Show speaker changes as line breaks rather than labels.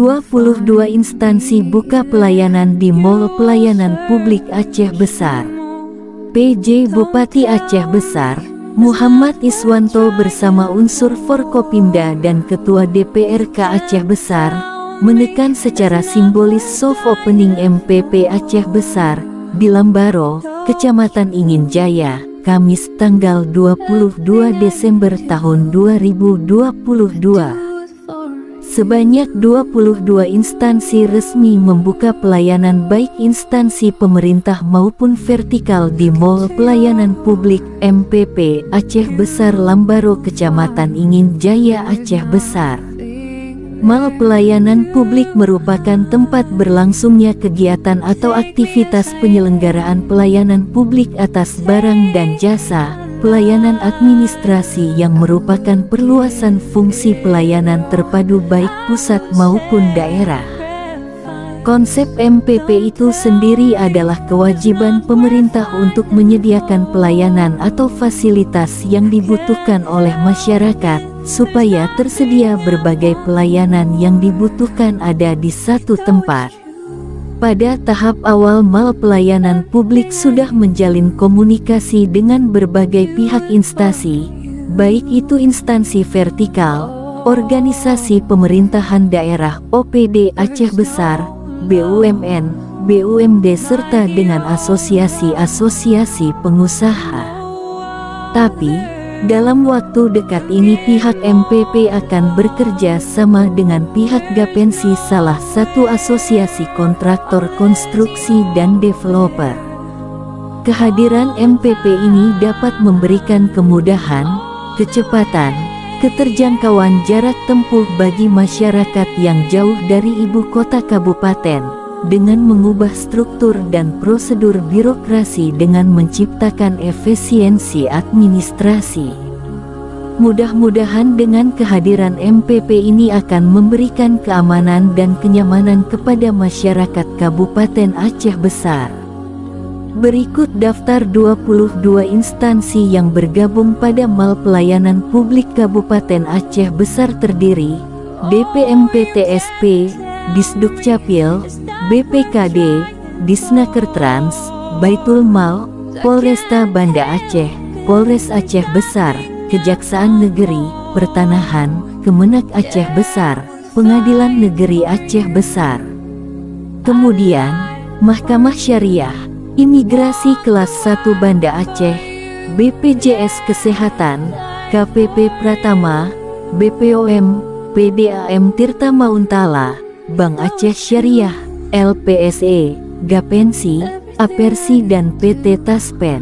22 instansi buka pelayanan di Mall Pelayanan Publik Aceh Besar. PJ Bupati Aceh Besar, Muhammad Iswanto bersama unsur Forkopimda dan Ketua DPRK Aceh Besar, menekan secara simbolis soft opening MPP Aceh Besar di Lambaro, Kecamatan Ingin Jaya, Kamis tanggal 22 Desember tahun 2022. Sebanyak 22 instansi resmi membuka pelayanan baik instansi pemerintah maupun vertikal di Mall Pelayanan Publik MPP Aceh Besar Lambaro Kecamatan Ingin Jaya Aceh Besar. Mall Pelayanan Publik merupakan tempat berlangsungnya kegiatan atau aktivitas penyelenggaraan pelayanan publik atas barang dan jasa, pelayanan administrasi yang merupakan perluasan fungsi pelayanan terpadu baik pusat maupun daerah. Konsep MPP itu sendiri adalah kewajiban pemerintah untuk menyediakan pelayanan atau fasilitas yang dibutuhkan oleh masyarakat, supaya tersedia berbagai pelayanan yang dibutuhkan ada di satu tempat. Pada tahap awal Mall Pelayanan Publik sudah menjalin komunikasi dengan berbagai pihak instansi, baik itu instansi vertikal, organisasi pemerintahan daerah OPD Aceh Besar, BUMN, BUMD serta dengan asosiasi-asosiasi pengusaha. Tapi, dalam waktu dekat ini pihak MPP akan bekerja sama dengan pihak Gapensi, salah satu asosiasi kontraktor konstruksi dan developer. Kehadiran MPP ini dapat memberikan kemudahan, kecepatan, keterjangkauan jarak tempuh bagi masyarakat yang jauh dari ibu kota kabupaten, dengan mengubah struktur dan prosedur birokrasi dengan menciptakan efisiensi administrasi. Mudah-mudahan dengan kehadiran MPP ini akan memberikan keamanan dan kenyamanan kepada masyarakat Kabupaten Aceh Besar. Berikut daftar 22 instansi yang bergabung pada Mall Pelayanan Publik Kabupaten Aceh Besar terdiri: DPMPTSP, Disdukcapil, BPKD, Disnakertrans, Baitul Mal, Polresta Banda Aceh, Polres Aceh Besar, Kejaksaan Negeri, Pertanahan, Kemenak Aceh Besar, Pengadilan Negeri Aceh Besar. Kemudian, Mahkamah Syariah, Imigrasi Kelas 1 Banda Aceh, BPJS Kesehatan, KPP Pratama, BPOM, PDAM Tirta Mauntala, Bank Aceh Syariah, LPSE, Gapensi, Apersi dan PT Taspen.